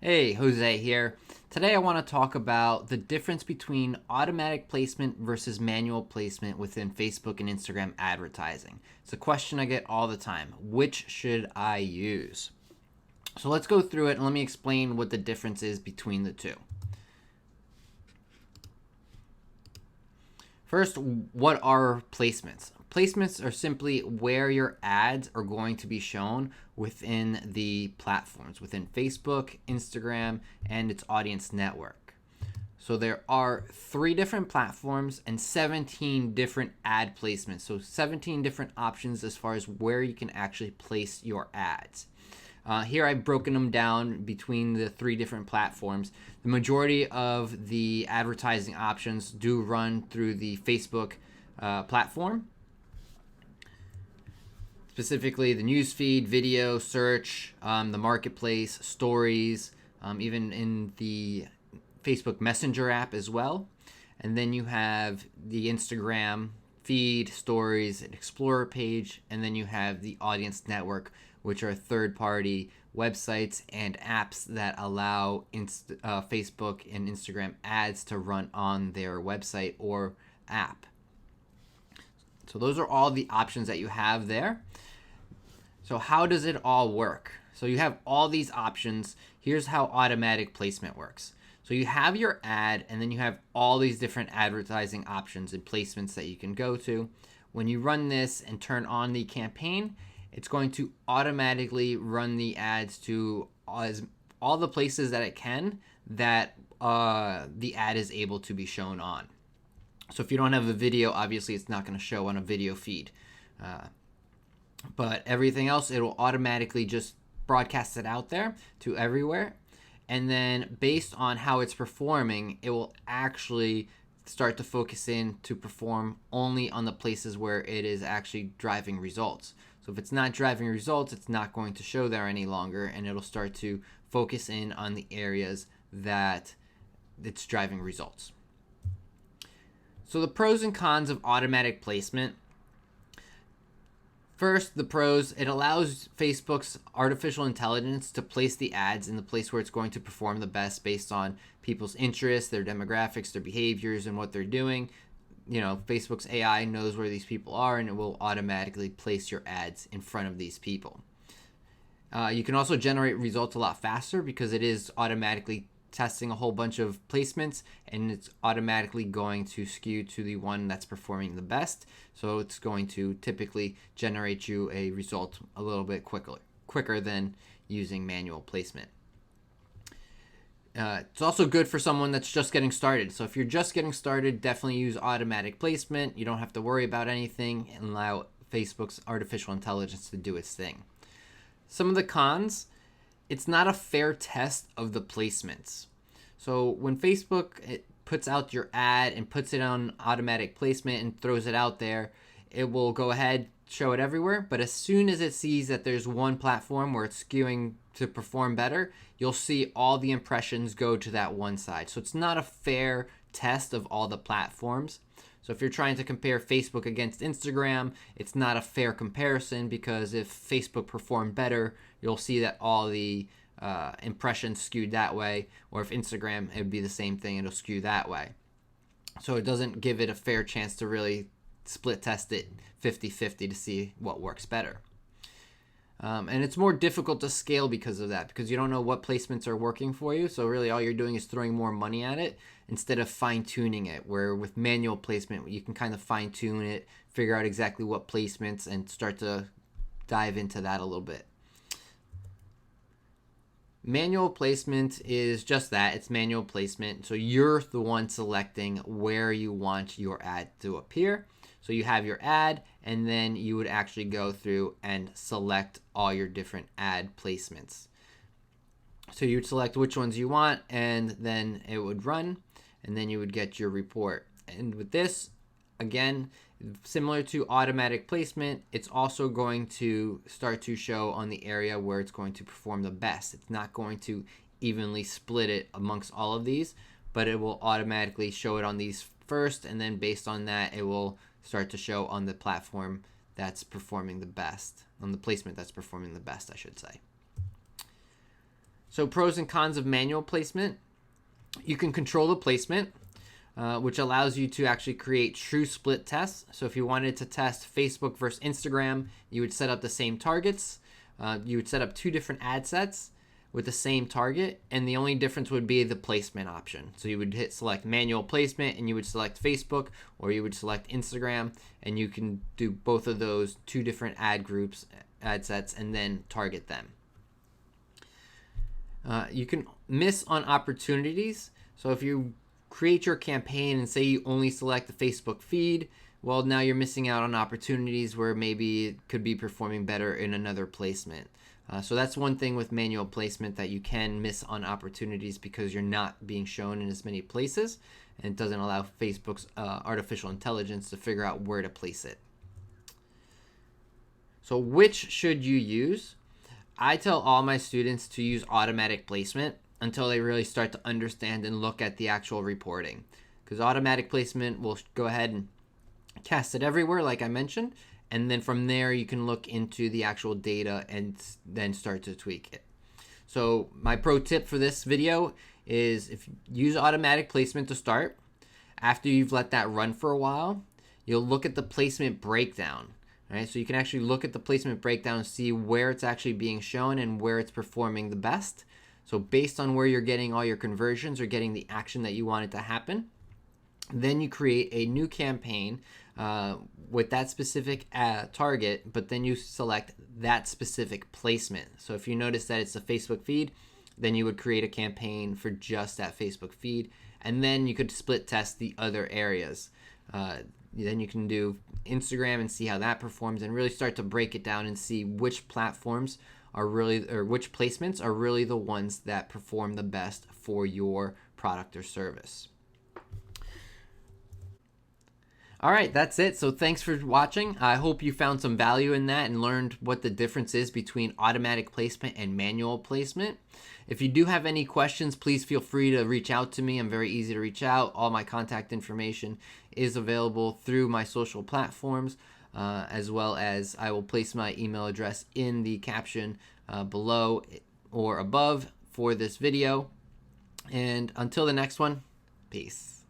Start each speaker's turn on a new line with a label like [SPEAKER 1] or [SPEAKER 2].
[SPEAKER 1] Hey, Jose here. Today I want to talk about the difference between automatic placement versus manual placement within Facebook and Instagram advertising. It's a question I get all the time. Which should I use? So let's go through it and let me explain what the difference is between the two. First, what are placements? Placements are simply where your ads are going to be shown within the platforms, within Facebook, Instagram, and its audience network. So there are 3 different platforms and 17 different ad placements. So 17 different options as far as where you can actually place your ads. Here I've broken them down between the 3 different platforms. The majority of the advertising options do run through the Facebook platform, specifically the newsfeed, video, search, the marketplace, stories, even in the Facebook Messenger app as well. And then you have the Instagram feed, stories, and Explorer page, and then you have the Audience Network, which are third-party websites and apps that allow Facebook and Instagram ads to run on their website or app. So those are all the options that you have there. So how does it all work? So you have all these options. Here's how automatic placement works. So you have your ad, and then you have all these different advertising options and placements that you can go to. When you run this and turn on the campaign, it's going to automatically run the ads to all the places that it can that the ad is able to be shown on. So if you don't have a video, obviously it's not going to show on a video feed. But everything else, it will automatically just broadcast it out there to everywhere. And then based on how it's performing, it will actually start to focus in to perform only on the places where it is actually driving results. So if it's not driving results, it's not going to show there any longer, and it'll start to focus in on the areas that it's driving results. So the pros and cons of automatic placement. First, the pros, it allows Facebook's artificial intelligence to place the ads in the place where it's going to perform the best based on people's interests, their demographics, their behaviors, and what they're doing. Facebook's AI knows where these people are, and it will automatically place your ads in front of these people. You can also generate results a lot faster because it is automatically testing a whole bunch of placements, and it's automatically going to skew to the one that's performing the best. So it's going to typically generate you a result a little bit quicker than using manual placement. It's also good for someone that's just getting started. So if you're just getting started, definitely use automatic placement. You don't have to worry about anything and allow Facebook's artificial intelligence to do its thing. Some of the cons, it's not a fair test of the placements. So when Facebook puts out your ad and puts it on automatic placement and throws it out there, it will go ahead, show it everywhere. But as soon as it sees that there's one platform where it's skewing to perform better, you'll see all the impressions go to that one side. So it's not a fair test of all the platforms. So if you're trying to compare Facebook against Instagram, it's not a fair comparison, because if Facebook performed better, you'll see that all the impressions skewed that way, or if Instagram, it would be the same thing, it'll skew that way. So it doesn't give it a fair chance to really split test it 50-50 to see what works better. And it's more difficult to scale because of that, because you don't know what placements are working for you. So really all you're doing is throwing more money at it instead of fine-tuning it, where with manual placement, you can kind of fine-tune it, figure out exactly what placements, and start to dive into that a little bit. Manual placement is just that. It's manual placement. So you're the one selecting where you want your ad to appear. So you have your ad, and then you would actually go through and select all your different ad placements. So you would select which ones you want, and then it would run, and then you would get your report. And with this, again, similar to automatic placement, it's also going to start to show on the area where it's going to perform the best. It's not going to evenly split it amongst all of these, but it will automatically show it on these first, and then based on that, it will start to show on the platform that's performing the best, on the placement that's performing the best, I should say. So pros and cons of manual placement. You can control the placement, which allows you to actually create true split tests. So if you wanted to test Facebook versus Instagram, you would set up the same targets. You would set up 2 different ad sets with the same target, and the only difference would be the placement option. So you would hit select manual placement and you would select Facebook, or you would select Instagram, and you can do both of those 2 different ad groups, ad sets, and then target them. You can miss on opportunities. So if you create your campaign and say you only select the Facebook feed, well, now you're missing out on opportunities where maybe it could be performing better in another placement. So that's one thing with manual placement, that you can miss on opportunities because you're not being shown in as many places, and it doesn't allow Facebook's artificial intelligence to figure out where to place it. So which should you use? I tell all my students to use automatic placement until they really start to understand and look at the actual reporting, because automatic placement will go ahead and cast it everywhere, like I mentioned, and then from there you can look into the actual data and then start to tweak it. So my pro tip for this video is, if you use automatic placement to start, after you've let that run for a while, you'll look at the placement breakdown. Right? So you can actually look at the placement breakdown and see where it's actually being shown and where it's performing the best. So based on where you're getting all your conversions or getting the action that you want it to happen, then you create a new campaign with that specific target, but then you select that specific placement. So if you notice that it's a Facebook feed, then you would create a campaign for just that Facebook feed, and then you could split test the other areas. Then you can do Instagram and see how that performs, and really start to break it down and see which platforms are really, or which placements are really the ones that perform the best for your product or service. All right, that's it. So thanks for watching. I hope you found some value in that and learned what the difference is between automatic placement and manual placement. If you do have any questions, please feel free to reach out to me. I'm very easy to reach out. All my contact information is available through my social platforms, as well as I will place my email address in the caption below or above for this video. And until the next one, peace.